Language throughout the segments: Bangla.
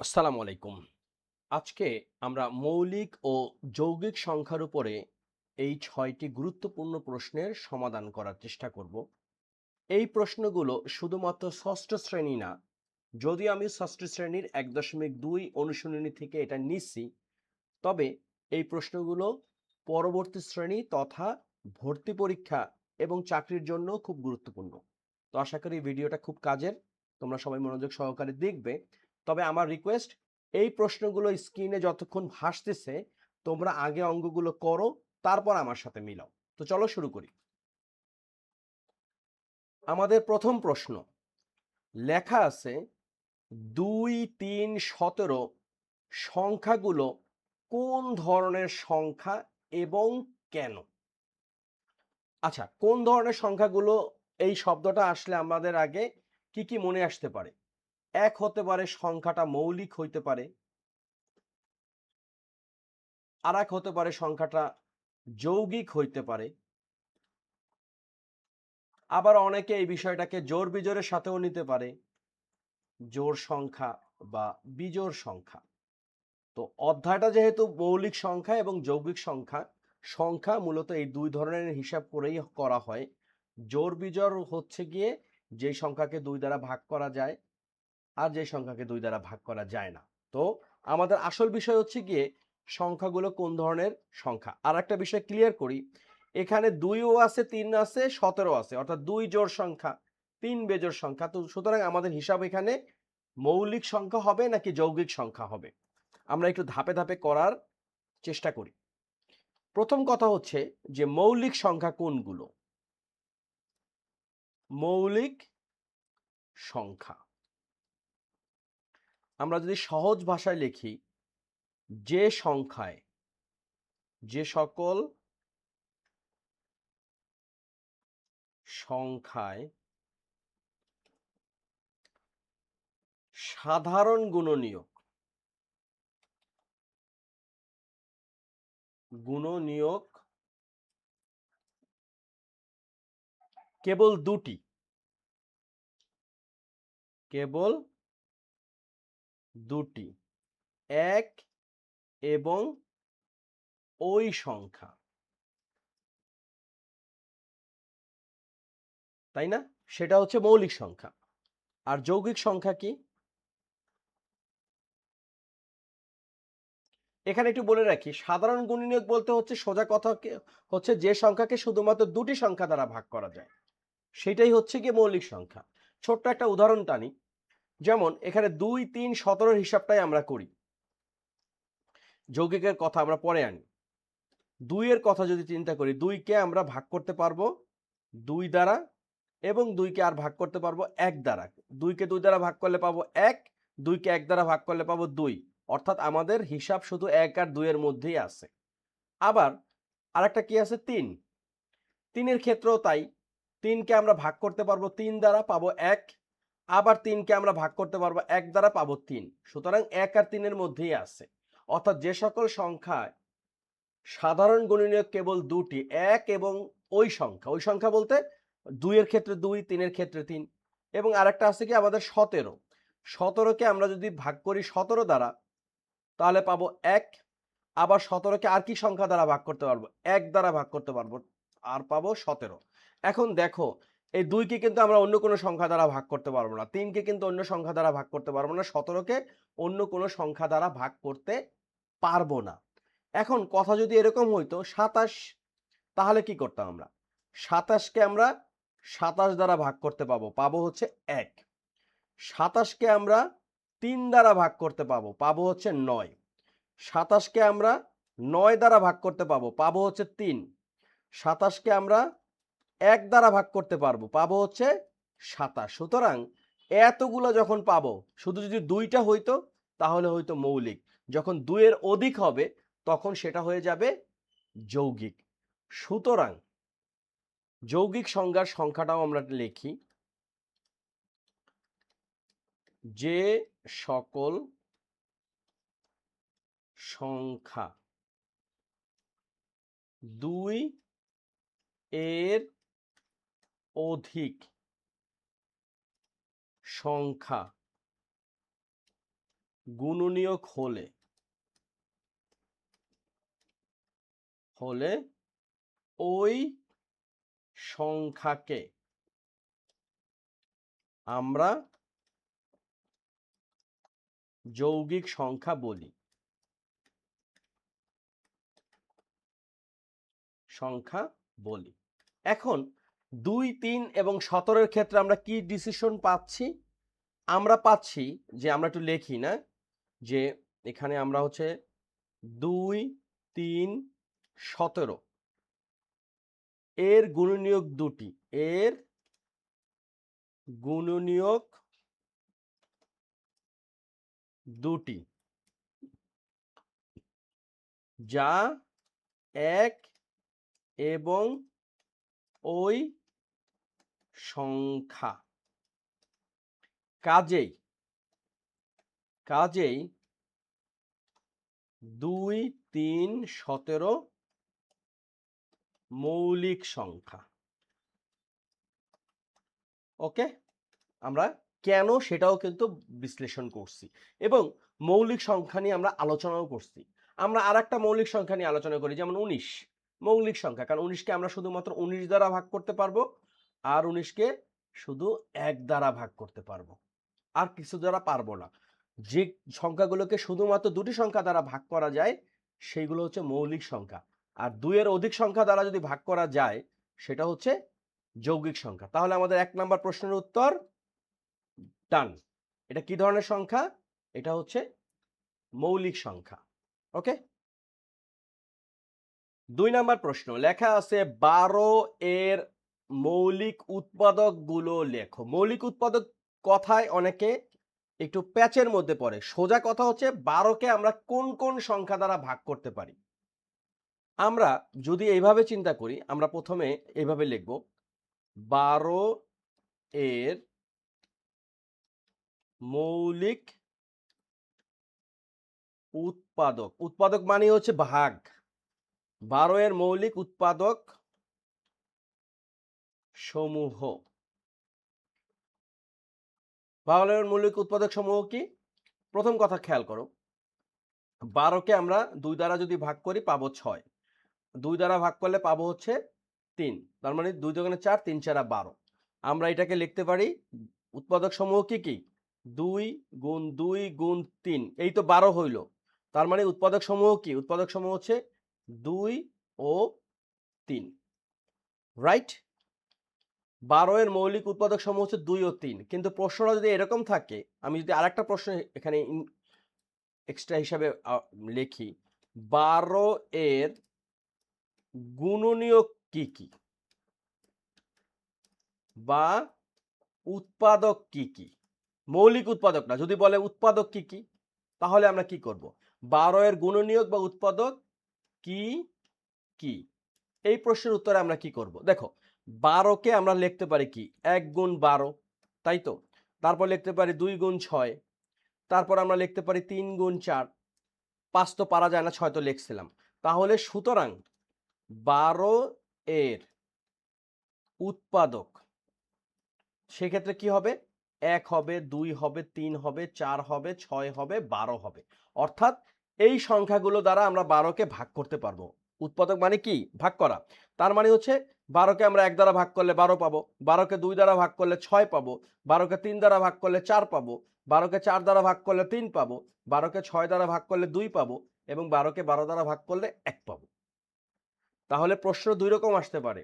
আসসালামু আলাইকুম। আজকে আমরা মৌলিক ও যৌগিক সংখ্যার উপরে এই ৬টি গুরুত্বপূর্ণ প্রশ্নের সমাধান করার চেষ্টা করব। এই প্রশ্নগুলো শুধুমাত্র ষষ্ঠ শ্রেণী না, যদিও আমি ষষ্ঠ শ্রেণীর ১.২ অনুশীলনী থেকে এটা নিচ্ছি, তবে এই প্রশ্নগুলো পরবর্তী শ্রেণী তথা ভর্তি পরীক্ষা এবং চাকরির জন্য খুব গুরুত্বপূর্ণ। তো আশা করি ভিডিওটা খুব কাজের, তোমরা সবাই মনোযোগ সহকারে দেখবে। তবে আমার রিকোয়েস্ট, এই প্রশ্নগুলো স্ক্রিনে যতক্ষণ ভাসতেছে তোমরা আগে অঙ্কগুলো করো, তারপর আমার সাথে মিলাও। তো চলো শুরু করি। আমাদের প্রথম প্রশ্ন লেখা আছে ২, ৩, ১৭ সংখ্যাগুলো কোন ধরনের সংখ্যা এবং কেন? আচ্ছা, কোন ধরনের সংখ্যাগুলো, এই শব্দটা আসলে আমাদের আগে কি কি মনে আসতে পারে? এক হতে পারে সংখ্যাটা মৌলিক হইতে পারে, আর এক হতে পারে সংখ্যাটা যৌগিক হইতে পারে, আবার অনেকে এই বিষয়টাকে জোড় বিজোড়ের সাথেও নিতে পারে, জোড় সংখ্যা বা বিজোড় সংখ্যা। তো অধ্যায়টা যেহেতু মৌলিক সংখ্যা এবং যৌগিক সংখ্যা, সংখ্যা মূলত এই দুই ধরনের হিসাব করেই করা হয়। জোড় বিজোড় হচ্ছে গিয়ে যেই সংখ্যাকে দুই দ্বারা ভাগ করা যায় আর যে সংখ্যাকে দুই দ্বারা ভাগ করা যায় না। তো আমাদের আসল বিষয় হচ্ছে গিয়ে সংখ্যাগুলো কোন ধরনের সংখ্যা। আর একটা বিষয় ক্লিয়ার করি, এখানে ২ও আছে, ৩ আছে, ১৭ আছে, অর্থাৎ ২ জোড় সংখ্যা, ৩ বেজোড় সংখ্যা। তো সুতরাং আমাদের হিসাব এখানে মৌলিক সংখ্যা হবে নাকি যৌগিক সংখ্যা হবে, আমরা একটু ধাপে ধাপে করার চেষ্টা করি। প্রথম কথা হচ্ছে যে মৌলিক সংখ্যা কোনগুলো? মৌলিক সংখ্যা আমরা যদি সহজ ভাষায় লিখি, যে সংখ্যায়, যে সকল সংখ্যায় সাধারণ গুণনীয়ক গুণনীয়ক কেবল দুটি, কেবল দুটি, এক এবং ওই সংখ্যা, তাই না? সেটা হচ্ছে মৌলিক সংখ্যা। আর যৌগিক সংখ্যা কি? এখানে একটু বলে রাখি, সাধারণ গুণনীয়ক বলতে হচ্ছে সোজা কথা হচ্ছে যে সংখ্যাকে শুধুমাত্র দুটি সংখ্যা দ্বারা ভাগ করা যায়, সেটাই হচ্ছে গিয়ে মৌলিক সংখ্যা। ছোট্ট একটা উদাহরণ টানি, যেমন এখানে ২, ৩, ১৭ হিসাবটাই আমরা করি, যৌগিকের কথা আমরা পরে আনি। ২ এর কথা যদি চিন্তা করি, ২ কে আমরা ভাগ করতে পারবো ২ দ্বারা এবং ২ কে আর ভাগ করতে পারবো ১ দ্বারা। ২ কে ২ দ্বারা ভাগ করলে পাবো ১, ২ কে ১ দ্বারা ভাগ করলে পাবো ২। অর্থাৎ আমাদের হিসাব শুধু ১ আর ২ এর মধ্যেই আছে। আবার আরেকটা কি আছে? ৩। ৩ এর ক্ষেত্রেও তাই। ৩ কে আমরা ভাগ করতে পারবো ৩ দ্বারা, পাবো ১। আবার ৩ কে আমরা ভাগ করতে পারবো ১ দ্বারা, পাবো ৩। সুতরাং ১ আর ৩ এর মধ্যেই আছে। অর্থাৎ যে সকল সংখ্যায় সাধারণ গুণনীয়ক কেবল দুটি, এক এবং ওই সংখ্যা, ওই সংখ্যা বলতে ২ এর ক্ষেত্রে ২, ৩ এর ক্ষেত্রে ৩। এবং আরেকটা আছে কি আমাদের ১৭। ১৭ কে আমরা যদি ভাগ করি ১৭ দ্বারা, তাহলে পাবো ১। আবার ১৭ কে আর কি সংখ্যা দ্বারা ভাগ করতে পারবো? ১ দ্বারা ভাগ করতে পারবো, আর পাবো ১৭। এখন দেখো, এই ২ কে কিন্তু আমরা অন্য কোনো সংখ্যা দ্বারা ভাগ করতে পারবো না। ৩ কে কিন্তু অন্য সংখ্যা দ্বারা ভাগ করতে পারবো না। ১৭ কে অন্য কোনো সংখ্যা দ্বারা ভাগ করতে পারবো না। এখন কথা যদি এরকম হইতো ২৭, তাহলে কি করতাম আমরা? ২৭ কে আমরা ২৭ দ্বারা ভাগ করতে পাবো, পাবো হচ্ছে ১। ২৭ কে আমরা ৩ দ্বারা ভাগ করতে পাবো, পাবো হচ্ছে ৯। ২৭ কে আমরা ৯ দ্বারা ভাগ করতে পাবো, পাবো হচ্ছে ৩। ২৭ কে আমরা ১ দ্বারা ভাগ করতে পারবো, পাবো হচ্ছে ২৭। সুতরাং এতগুলো যখন পাবো, শুধু যদি ২ টা হইতো তাহলে হয়তো মৌলিক। যখন ২ এর অধিক হবে তখন সেটা হয়ে যাবে যৌগিক। সুতরাং যৌগিক সংজ্ঞার সংখ্যাটাও আমরা লিখি, যে সকল সংখ্যা ২ এর অধিক সংখ্যা গুণনীয়ক হলে ওই সংখ্যাকে আমরা যৌগিক সংখ্যা বলি। এখন 2, 3 এবং 17 ক্ষেত্রে আমরা কি ডিসিশন পাচ্ছি? আমরা পাচ্ছি যে আমরা একটু লিখি না, যে এখানে আমরা হচ্ছে 2, 3, 17 এর গুণনীয়ক দুটি, যা এক এবং ওই সংখ্যা। কাজেই 2, 3, 17 মৌলিক সংখ্যা। ওকে, আমরা কেন সেটাও কিন্তু বিশ্লেষণ করছি এবং মৌলিক সংখ্যা নিয়ে আমরা আলোচনাও করছি। আমরা আরেকটা মৌলিক সংখ্যা নিয়ে আলোচনা করি, যেমন 19 মৌলিক সংখ্যা, কারণ 19কে আমরা শুধুমাত্র 19 দ্বারা ভাগ করতে পারবো, আর 19কে শুধু 1 দ্বারা ভাগ করতে পারবো, আর কিছু দ্বারা পারবো না। যে সংখ্যাগুলোকে শুধুমাত্র দুটি সংখ্যা দ্বারা ভাগ করা যায় সেইগুলো হচ্ছে মৌলিক সংখ্যা, আর 2 এর অধিক সংখ্যা দ্বারা যদি ভাগ করা যায় সেটা হচ্ছে যৌগিক সংখ্যা। তাহলে আমাদের 1 নাম্বার প্রশ্নের উত্তর ডান। এটা কি ধরনের সংখ্যা? এটা হচ্ছে মৌলিক সংখ্যা। ওকে, 2 নাম্বার প্রশ্ন, লেখা আছে 12 এর মৌলিক উৎপাদক গুলো লেখো। মৌলিক উৎপাদক কথায় অনেকে একটু প্যাচের মধ্যে পড়ে। সোজা কথা হচ্ছে 12কে আমরা কোন কোন সংখ্যা দ্বারা ভাগ করতে পারি। আমরা যদি এইভাবে চিন্তা করি, আমরা প্রথমে এইভাবে লিখব, 12 এর মৌলিক উৎপাদক, উৎপাদক মানে হচ্ছে ভাগ, 12 এর মৌলিক উৎপাদক সমূহ। 12 এর মৌলিক উৎপাদক সমূহ কি? প্রথম কথা খেয়াল করো, 12কে আমরা 2 দ্বারা যদি ভাগ করি পাবো 6, 2 দ্বারা ভাগ করলে পাবো হচ্ছে 3, তার মানে 2 দুগুণে 4, 3 4 12। আমরা এটাকে লিখতে পারি উৎপাদক সমূহ কি কি, 2 গুণ 2 গুণ 3, এই তো 12 হইল। তার মানে উৎপাদক সমূহ কি? উৎপাদক সমূহ হচ্ছে 2 ও 3, রাইট? 12 এর মৌলিক উৎপাদক সমূহ হচ্ছে 2 ও 3, কিন্তু প্রশ্নটা যদি এরকম থাকে, আমি যদি আরেকটা প্রশ্ন এখানে এক্সট্রা হিসাবে লিখি, 12 এর গুণনীয়ক কি কি বা উৎপাদক কি কি? মৌলিক উৎপাদক না, যদি বলে উৎপাদক কি কি, তাহলে আমরা কি করব? 12 এর গুণনীয়ক বা উৎপাদক কি কি? এই প্রশ্নের উত্তরে আমরা কি করব? দেখো, 12কে আমরা লিখতে পারি কি, 1 গুণ 12, তাই তো? তারপর লিখতে পারি 2 গুণ 6, তারপর আমরা লিখতে পারি 3 গুণ 4, 5 তো পারা যায় না, 6 তো লিখছিলাম। তাহলে সুতরাং 12 এর উৎপাদক সেক্ষেত্রে কি হবে? 1 হবে, 2 হবে, 3 হবে, 4 হবে, 6 হবে, 12 হবে। অর্থাৎ এই সংখ্যাগুলো দ্বারা আমরা 12কে ভাগ করতে পারবো। উৎপাদক মানে কি? ভাগ করা। তার মানে হচ্ছে 12কে আমরা 1 দ্বারা ভাগ করলে 12 পাবো, 12কে 2 দ্বারা ভাগ করলে 6 পাবো, 12কে 3 দ্বারা ভাগ করলে 4 পাবো, 12কে 4 দ্বারা ভাগ করলে 3 পাবো, 12কে 6 দ্বারা ভাগ করলে 2 পাবো, এবং 12কে 12 দ্বারা ভাগ করলে 1 পাবো। তাহলে প্রশ্ন 2 রকম আসতে পারে।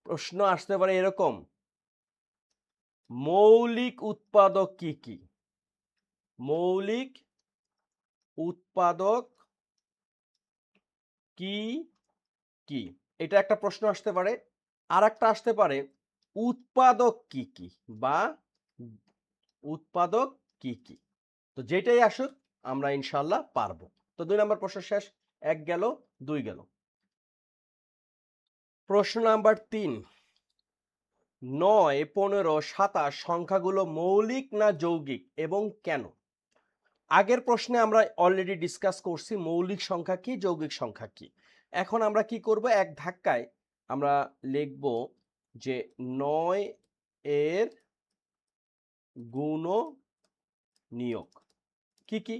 প্রশ্ন আসতে পারে এরকম, মৌলিক উৎপাদক কি কি? মৌলিক উৎপাদক কি কি? এটা একটা প্রশ্ন আসতে পারে। আর একটা আসতে পারে, উৎপাদক কি কি বা উৎপাদক কি কি? তো যেটাই আসুক আমরা ইনশাল্লাহ পারবো। তো 2 নম্বর প্রশ্ন শেষ, 1 গেল, 2 গেল। প্রশ্ন নাম্বার 3, 9, 15, 27 সংখ্যাগুলো মৌলিক না যৌগিক এবং কেন? আগের প্রশ্নে আমরা অলরেডি ডিসকাস করছি মৌলিক সংখ্যা কি, যৌগিক সংখ্যা কি। এখন আমরা কি করব, এক ধাক্কায় আমরা লিখব যে 9 এর গুণনীয়ক কি কি?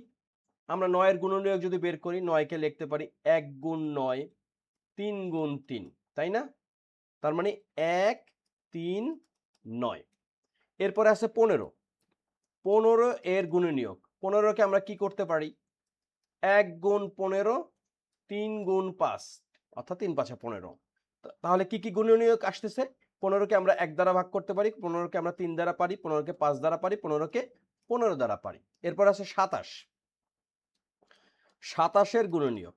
আমরা 9 এর গুণনীয়ক যদি বের করি 9 কে লিখতে পারি 1 গুণ 9 3 গুণ 3, তাই না? তার মানে 1 3 9। এরপরে আছে 15। 15 এর গুণনীয়ক, 15 কে আমরা কি করতে পারি? 1 গুণ 15 3 গুণ 5, অর্থাৎ 3 5 15। তাহলে কি কি গুণনীয়ক আসতেছে? 15 কে আমরা 1 দ্বারা ভাগ করতে পারি, 15 কে আমরা 3 দ্বারা পারি, 15 কে 5 দ্বারা পারি, 15 কে 15 দ্বারা পারি। এরপর আছে 27। 27 এর গুণনীয়ক,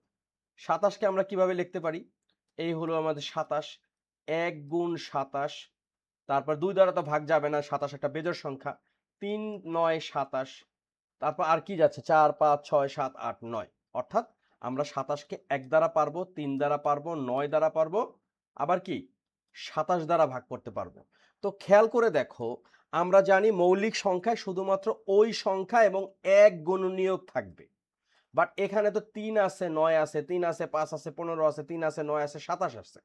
27 কে আমরা কিভাবে লিখতে পারি? এই হলো আমাদের 27, 1 গুণ 27, তারপর 2 দ্বারা তো ভাগ যাবে না, 27 একটা বেজোড় সংখ্যা, 3 9 27, তারপর আর কি যাচ্ছে 4 5 6 7 8 9, অর্থাৎ আমরা 27 কে 1 দ্বারা পারবো, 3 দ্বারা পারবো, 9 দ্বারা পারবো, আবার কি 27 দ্বারা ভাগ করতে পারবো। তো খেয়াল করে দেখো, আমরা জানি মৌলিক সংখ্যায় শুধুমাত্র ওই সংখ্যা এবং 1 গুণনীয়ক থাকবে, বাট এখানে তো 3 আছে, 9 আছে, 3 আছে, 5 আছে, 15 আছে, 3 আছে, 9 আছে, 27 আছে।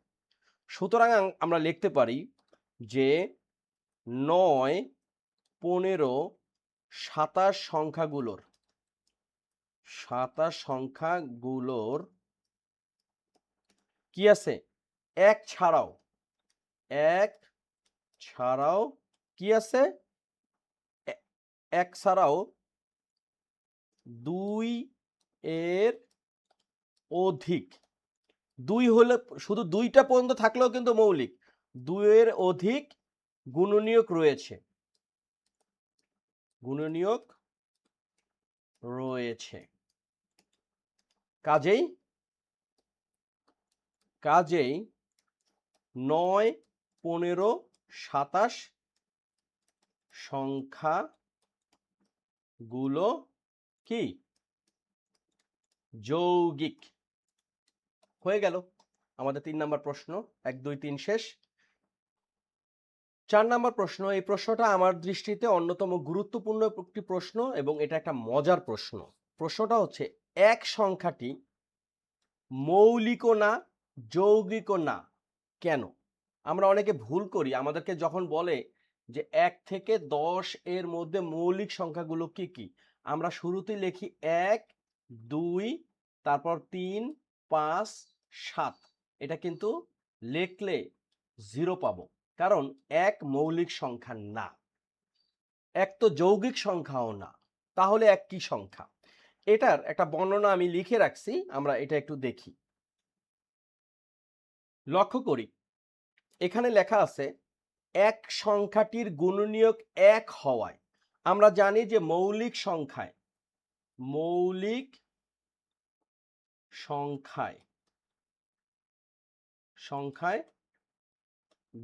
সুতরাং আমরা লিখতে পারি যে 9 15 27 সংখ্যাগুলোর কি আছে? এক ছাড়াও কি আছে? এক ছাড়াও 2 এর অধিক। 2 হলে শুধু 2টা পর্যন্ত থাকলেও কিন্তু মৌলিক, 2 এর অধিক গুণনীয়ক রয়েছে। কাজেই 9 15 27 সংখ্যাগুলো কি যৌগিক। হয়ে গেল আমাদের 3 নম্বর প্রশ্ন। 1 2 3 শেষ। 4 নম্বর প্রশ্ন, এই প্রশ্নটা আমার দৃষ্টিতে অন্যতম গুরুত্বপূর্ণ একটি প্রশ্ন এবং এটা একটা মজার প্রশ্ন। প্রশ্নটা হচ্ছে, এক সংখ্যাটি মৌলিকও না যৌগিকও না কেন? আমরা অনেকে ভুল করি, আমাদেরকে যখন বলে যে 1 থেকে 10 এর মধ্যে মৌলিক সংখ্যাগুলো কি কি, আমরা শুরুতেই লিখি 1 2, তারপর 3 5 7। এটা কিন্তু লিখলে 0 পাবো, কারণ 1 মৌলিক সংখ্যা না, 1 তো যৌগিক সংখ্যাও না। তাহলে 1 কি সংখ্যা? এটার একটা বর্ণনা আমি লিখে রাখছি, আমরা এটা একটু দেখি। লক্ষ্য করি, এখানে লেখা আছে এক সংখ্যাটির গুণনীয়ক 1 হওয়ায়। আমরা জানি যে মৌলিক সংখ্যায়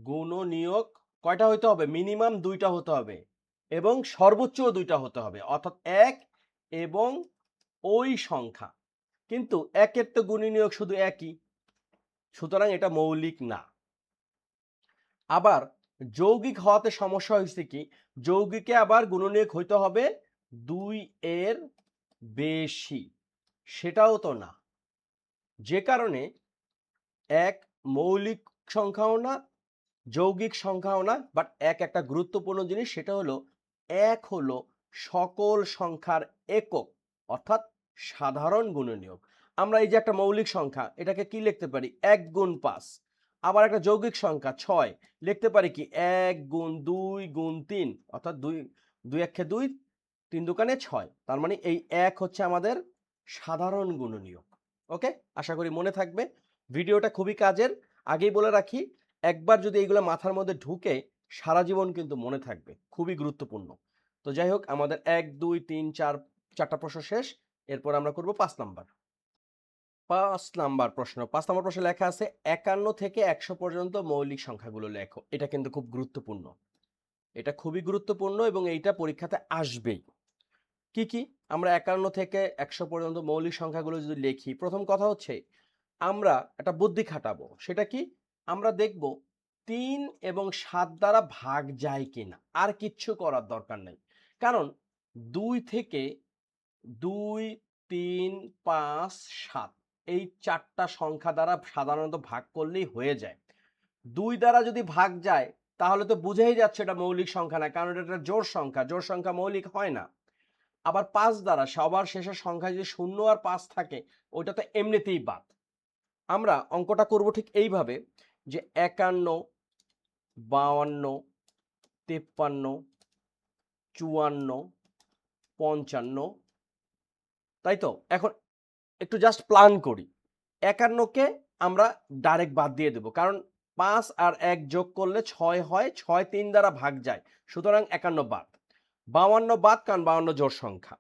গুণনীয়ক কয়টা হইতে হবে? মিনিমাম 2টা হতে হবে এবং সর্বোচ্চ 2টা হতে হবে, অর্থাৎ 1 এবং ওই সংখ্যা। কিন্তু 1 এর তো গুণনীয়ক শুধু 1ই, সুতরাং এটা মৌলিক না। আবার যৌগিক হওয়াতে সমস্যা হয়েছে কি, যৌগিকে আবার গুণনীয়ক হইতে হবে 2 এর বেশি, সেটাও তো না। যে কারণে 1 মৌলিক সংখ্যাও না যৌগিক সংখ্যাও না, বাট 1 একটা গুরুত্বপূর্ণ জিনিস, সেটা হলো 1 হলো সকল সংখ্যার একক, অর্থাৎ সাধারণ গুণনীয়ক। আমরা এই যে একটা মৌলিক সংখ্যা, এটাকে কি লিখতে পারি? 1 গুণ 5। আবার একটা যৌগিক সংখ্যা 6 লিখতে পারি কি 1 গুণ 2 গুণ 3, অর্থাৎ 2 2 1 2, 3 দুকানে 6। তার মানে এই 1 হচ্ছে আমাদের সাধারণ গুণনীয়ক। ওকে, আশা করি মনে থাকবে। ভিডিওটা খুবই কাজের। আগেই বলে রাখি, একবার যদি এইগুলো মাথার মধ্যে ঢুকে, সারা জীবন কিন্তু মনে থাকবে, খুবই গুরুত্বপূর্ণ। তো যাই হোক, আমাদের 1 2 3 4 4টা প্রশ্ন শেষ। এরপর আমরা করব 5 নাম্বার। 5 নাম্বার প্রশ্ন। 5 নাম্বার প্রশ্নে লেখা আছে 51 থেকে 100 পর্যন্ত মৌলিক সংখ্যাগুলো লেখো। এটা কিন্তু খুব গুরুত্বপূর্ণ, এটা খুবই গুরুত্বপূর্ণ এবং এইটা পরীক্ষাতে আসবেই। কি কি? আমরা 51 থেকে 100 পর্যন্ত মৌলিক সংখ্যাগুলো যদি লিখি, প্রথম কথা হচ্ছে আমরা একটা বুদ্ধি খাটাবো। সেটা কি? আমরা দেখব 3 এবং 7 দ্বারা ভাগ যায় কিনা, আর কিচ্ছু করার দরকার নেই। কারণ 2 থেকে 2 3 5 7 এই 4টা সংখ্যা দ্বারা সাধারণত ভাগ করলেই হয়ে যায়। 2 দ্বারা যদি ভাগ যায় তাহলে তো বুঝেই যাচ্ছে এটা মৌলিক সংখ্যা না, কারণ এটা একটা জোড় সংখ্যা, জোড় সংখ্যা মৌলিক হয় না। আবার 5 দ্বারা সবার শেষের সংখ্যা যদি 0 আর 5 থাকে ওইটা তো এমনিতেই বাদ। আমরা অঙ্কটা করব ঠিক এইভাবে যে 51, 52, 53, 54, 55, তাই তো? এখন একটু জাস্ট প্ল্যান করি। 51 কে আমরা ডাইরেক্ট বাদ দিয়ে দেব, কারণ 5 আর 1 যোগ করলে 6 হয়, 6 3 দ্বারা ভাগ যায়, সুতরাং 51 বাদ। 52 বাদ, কারণ 52 জোড় সংখ্যা।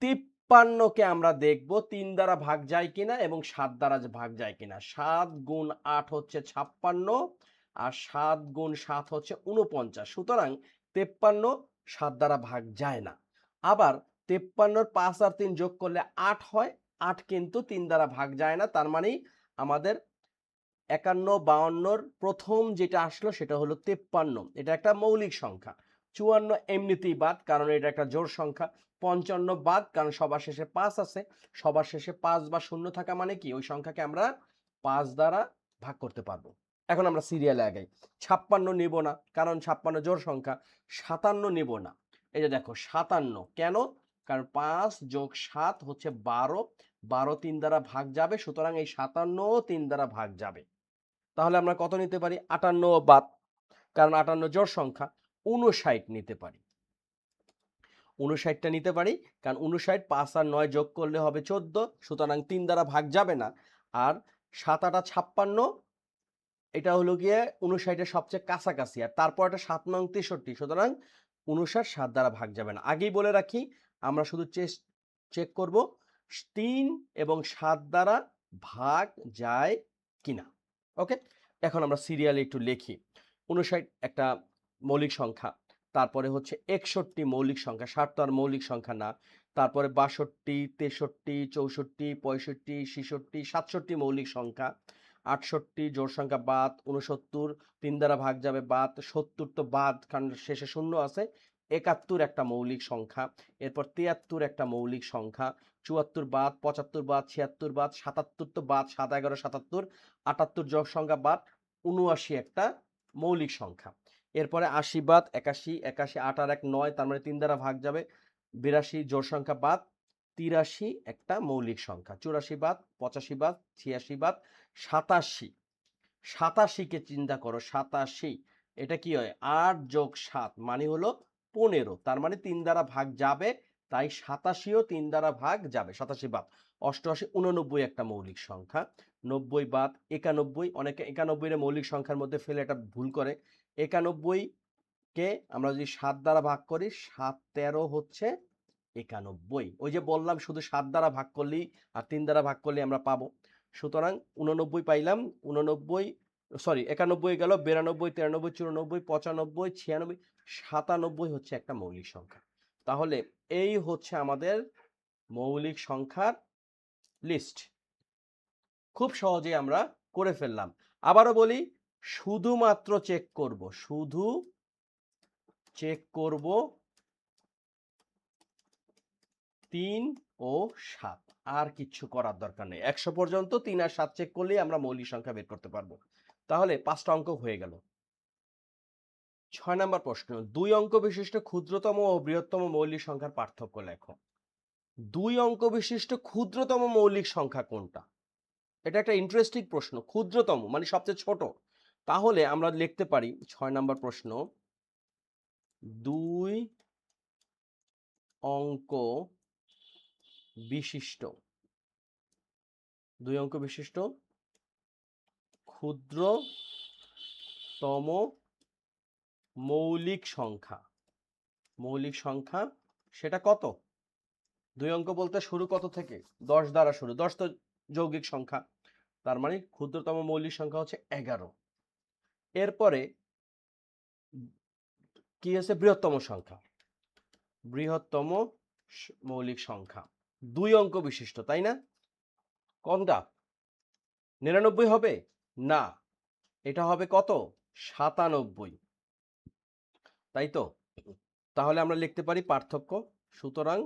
53 কে আমরা দেখব 3 দ্বারা ভাগ যায় কিনা এবং 7 দ্বারা ভাগ যায় কিনা। 7 গুণ 8 হচ্ছে 56 আর 7 গুণ 7 হচ্ছে 49, সুতরাং 53 7 দ্বারা ভাগ যায় না। আবার 53 5 আর 3 যোগ করলে 8 হয়, 8 কিন্তু 3 দ্বারা ভাগ যায় না, তার মানে আমাদের 51 52 প্রথম যেটা আসলো সেটা হলো 53, এটা একটা মৌলিক সংখ্যা। 54 এমনিতেই বাদ, কারণ এটা একটা জোড় সংখ্যা। 55 বাদ, কারণ সবার শেষে 5 আছে, সবার শেষে 5 বা 0 থাকা মানে কি ওই সংখ্যাকে আমরা 5 দ্বারা ভাগ করতে পারবো। এখন আমরা সিরিয়ালে আগাই। 56 নিব না, কারণ 56 জোড় সংখ্যা। 57 নিব না, এই যে দেখো 57, কেন? কারণ 5 যোগ 7 হচ্ছে 12, 12 3 দ্বারা ভাগ যাবে, সুতরাং এই 57 3 দ্বারা ভাগ যাবে। তাহলে আমরা কত নিতে পারি? 58 বাদ, কারণ 58 জোড় সংখ্যা। 59 নিতে পারি, 59টা নিতে পারি, কারণ 59 5 আর 9 যোগ করলে হবে 14, সুতরাং 3 দ্বারা ভাগ যাবে না। আর 7 8 56, এটা হলো গিয়ে 59-এর সবচেয়ে কাছাকাছি, আর তারপর এটা 7 9 63, সুতরাং 59 7 দ্বারা ভাগ যাবে না। আগেই বলে রাখি, আমরা শুধু চেক করব 3 এবং 7 দ্বারা ভাগ যায় কিনা। ওকে, এখন আমরা সিরিয়ালে একটু লিখি। 59 একটা মৌলিক সংখ্যা, তারপরে হচ্ছে 61 মৌলিক সংখ্যা, 60 তো আর মৌলিক সংখ্যা না। তারপরে 62, 63, 64, 65, 66, 67 মৌলিক সংখ্যা। 68 জোড় সংখ্যা বাদ, 69 3 দ্বারা ভাগ যাবে বাদ, 70 তো বাদ কারণ শেষে 0 আছে। 71 একটা মৌলিক সংখ্যা, এরপর 73 একটা মৌলিক সংখ্যা, 74 বাদ, 75 বাদ, 76 বাদ, 77 তো বাদ, 7 11 77, 78 জোড় সংখ্যা বাদ, 79 একটা মৌলিক সংখ্যা। এরপরে 80 বাদ, 81, 81 8 আর 1 9, তার মানে 3 দ্বারা ভাগ যাবে। 82 জোড় সংখ্যা বাদ, 83 একটা মৌলিক সংখ্যা। 84 বাদ, 85 বাদ, 86 বাদ, 87। 87 কে চিন্তা করো, 87 এটা কি হয়? 8 যোগ 7 মানে হলো 15, তার মানে 3 দ্বারা ভাগ যাবে, তাই 87ও 3 দ্বারা ভাগ যাবে। 87 বাদ। 88 89 একটা মৌলিক সংখ্যা। 90 বাদ, 91, অনেকে 91 এর মৌলিক সংখ্যার মধ্যে ফেলে এটা ভুল করে। 91 কে আমরা যদি 7 দ্বারা ভাগ করি, 7 13 হচ্ছে 91। ওই যে বললাম শুধু 7 দ্বারা ভাগ করলেই আর 3 দ্বারা ভাগ করলেই আমরা পাবো। সুতরাং 89 পাইলাম, 89 সরি 91 গেল, 92 93 94 95 96 97 হচ্ছে একটা মৌলিক সংখ্যা। তাহলে এই হচ্ছে আমাদের মৌলিক সংখ্যার লিস্ট। খুব সহজেই আমরা করে ফেললাম। আবারও বলি, শুধুমাত্র চেক করব, শুধু চেক করব 3 ও 7, আর কিচ্ছু করার দরকার নেই। 100 পর্যন্ত 3 আর 7 চেক করলেই আমরা মৌলিক সংখ্যা বের করতে পারবো। তাহলে 5টা অঙ্ক হয়ে গেল। 6 নম্বর প্রশ্ন, 2 অঙ্ক বিশিষ্ট ক্ষুদ্রতম ও বৃহত্তম মৌলিক সংখ্যার পার্থক্য লেখো। 2 অঙ্ক বিশিষ্ট ক্ষুদ্রতম মৌলিক সংখ্যা কোনটা? এটা একটা ইন্টারেস্টিং প্রশ্ন। ক্ষুদ্রতম মানে সবচেয়ে ছোট। তাহলে আমরা লিখতে পারি 6 নম্বর প্রশ্ন, 2 অঙ্ক বিশিষ্ট, 2 অঙ্ক বিশিষ্ট ক্ষুদ্রতম মৌলিক সংখ্যা, মৌলিক সংখ্যা সেটা কত? 2 অঙ্ক বলতে শুরু কত থেকে? 10 দ্বারা শুরু, 10 তো যৌগিক সংখ্যা, তার মানে ক্ষুদ্রতম মৌলিক সংখ্যা হচ্ছে 11। এরপরে কি আছে? বৃহত্তম সংখ্যা, বৃহত্তম মৌলিক সংখ্যা 2 অঙ্ক বিশিষ্ট, তাই না? কোনটা? 99 হবে না, এটা হবে কত? 97, তাই তো? তাহলে আমরা লিখতে পারি পার্থক্য। সুতরাং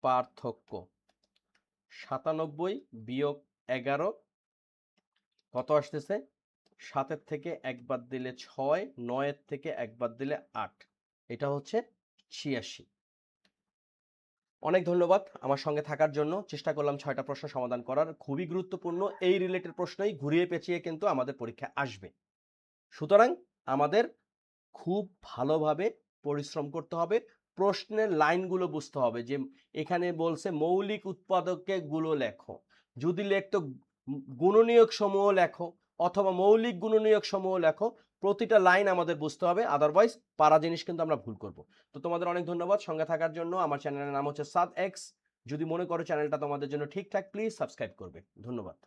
পার্থক্য 97 বিয়োগ 11 কত আসতেছে? 7-এর থেকে 1 বাদ দিলে 6, 9-এর থেকে 1 বাদ দিলে 8, এটা হচ্ছে 86। অনেক ধন্যবাদ আমার সঙ্গে থাকার জন্য। চেষ্টা করলাম ৬টা প্রশ্ন সমাধান করার। খুবই গুরুত্বপূর্ণ এই রিলেটেড প্রশ্নই ঘুরিয়ে পেঁচিয়ে কিন্তু আমাদের পরীক্ষায় আসবে। সুতরাং আমাদের খুব ভালোভাবে পরিশ্রম করতে হবে। প্রশ্নের লাইনগুলো বুঝতে হবে যে এখানে বলছে মৌলিক উৎপাদকে গুলো লেখো। যদি লিখতো গুণনীয়ক সমূহ লেখো অথবা মৌলিক গুণনীয়ক সমূহ লেখো। প্রতিটা লাইন আমাদের বুঝতে হবে, আদারওয়াইজ পারা জিনিস কিন্তু আমরা ভুল করব। তো তোমাদের অনেক ধন্যবাদ সঙ্গে থাকার জন্য। আমার চ্যানেলের নাম হচ্ছে সাদ এক্স। যদি মনে করো চ্যানেলটা তোমাদের জন্য ঠিকঠাক, প্লিজ সাবস্ক্রাইব করবে। ধন্যবাদ।